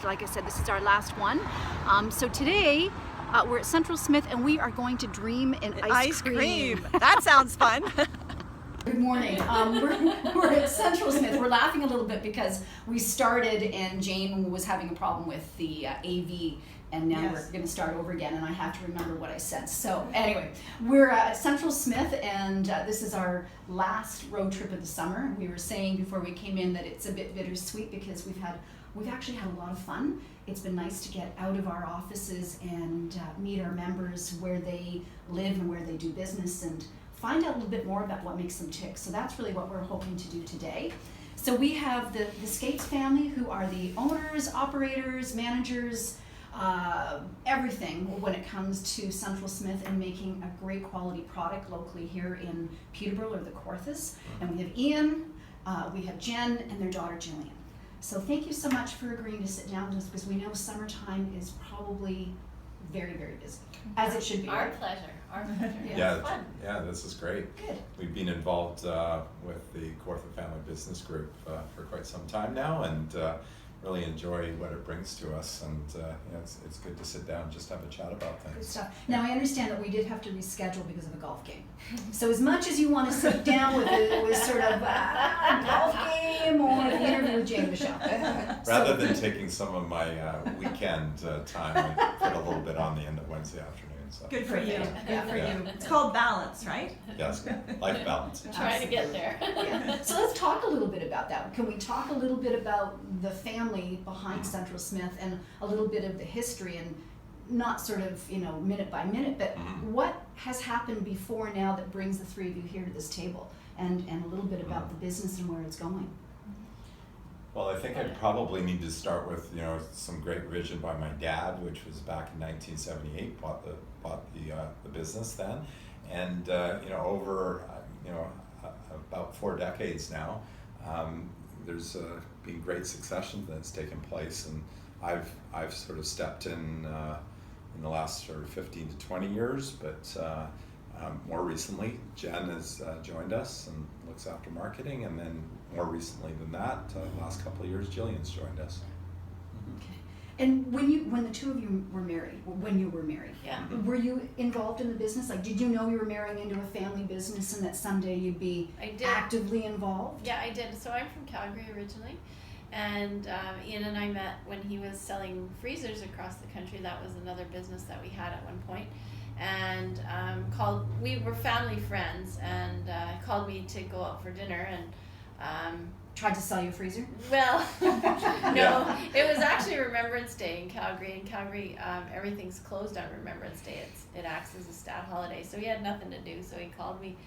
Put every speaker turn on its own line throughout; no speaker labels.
like I said, this is our last one. So today we're at Central Smith and we are going to dream in ice cream.
That sounds fun.
Good morning. We're at Central Smith. We're laughing a little bit because we started and Jane was having a problem with the AV, and now we're going to start over again, and I have to remember what I said. So anyway, we're at Central Smith, and this is our last road trip of the summer. We were saying before we came in that it's a bit bittersweet because we've actually had a lot of fun. It's been nice to get out of our offices and meet our members where they live and where they do business and find out a little bit more about what makes them tick. So that's really what we're hoping to do today. So we have the Scates family, who are the owners, operators, managers, everything when it comes to Central Smith and making a great quality product locally here in Peterborough, or the Kawarthas. And we have Ian, we have Jen, and their daughter Jillian. So thank you so much for agreeing to sit down with us, because we know summertime is probably very, very busy, as it should be.
Our pleasure. Our pleasure.
Yeah, this is great.
Good.
We've been involved with the Kawartha Family Business Group for quite some time now, and really enjoy what it brings to us. And it's good to sit down and just have a chat about things.
Good stuff. Now I understand that we did have to reschedule because of a golf game. So as much as you want to sit down with sort of a golf game or an interview with Jane Michelle.
Rather than taking some of my weekend time, I put a little bit on the end of Wednesday afternoon. So.
Good for you.
Yeah.
Good for you. It's called balance, right?
Yes, life balance.
Trying to get there.
Yeah. So let's talk a little bit about that. Can we talk a little bit about the family behind Central Smith and a little bit of the history, and not sort of, minute by minute, but what has happened before now that brings the three of you here to this table, and a little bit about the business and where it's going?
Well, I think I probably need to start with some great vision by my dad, which was back in 1978. Bought the business then, and over about 4 decades now, there's been great succession that's taken place, and I've sort of stepped in the last sort of 15 to 20 years, but more recently, Jen has joined us and looks after marketing, and then more recently than that, last couple of years, Jillian's joined us.
Okay. And when the two of you were married, were you involved in the business? Like, did you know you were marrying into a family business and that someday you'd be actively involved?
Yeah, I did. So I'm from Calgary originally, and Ian and I met when he was selling freezers across the country. That was another business that we had at one point. And we were family friends, and called me to go out for dinner, and
tried to sell you a freezer?
Well, no, it was actually Remembrance Day in Calgary. In Calgary, everything's closed on Remembrance Day. It acts as a stat holiday, so he had nothing to do, so he called me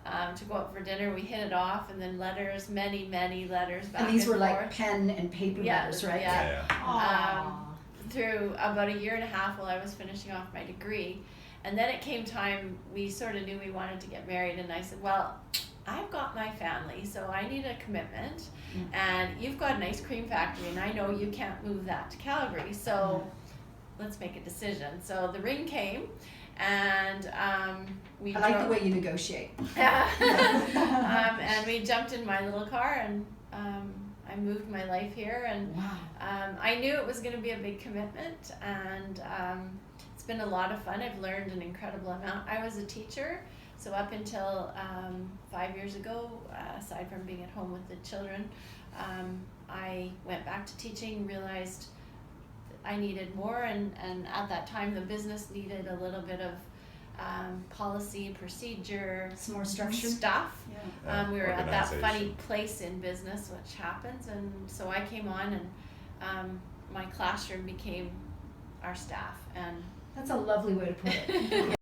to go out for dinner. We hit it off, and then letters, many letters back and forth.
And these were like pen and paper letters, right?
Yeah. Through about a year and a half while I was finishing off my degree. And then it came time, we sort of knew we wanted to get married, and I said, well, I've got my family, so I need a commitment, and you've got an ice cream factory, and I know you can't move that to Calgary, so let's make a decision. So the ring came, and
I like the way you negotiate.
And we jumped in my little car, and I moved my life here, and I knew it was going to be a big commitment, and it's been a lot of fun. I've learned an incredible amount. I was a teacher, so up until 5 years ago, aside from being at home with the children, I went back to teaching, realized I needed more, and at that time the business needed a little bit of policy, procedure,
some more structure
stuff. We were at that funny place in business, which happens, and so I came on, and my classroom became our staff, and
that's a lovely way to put it.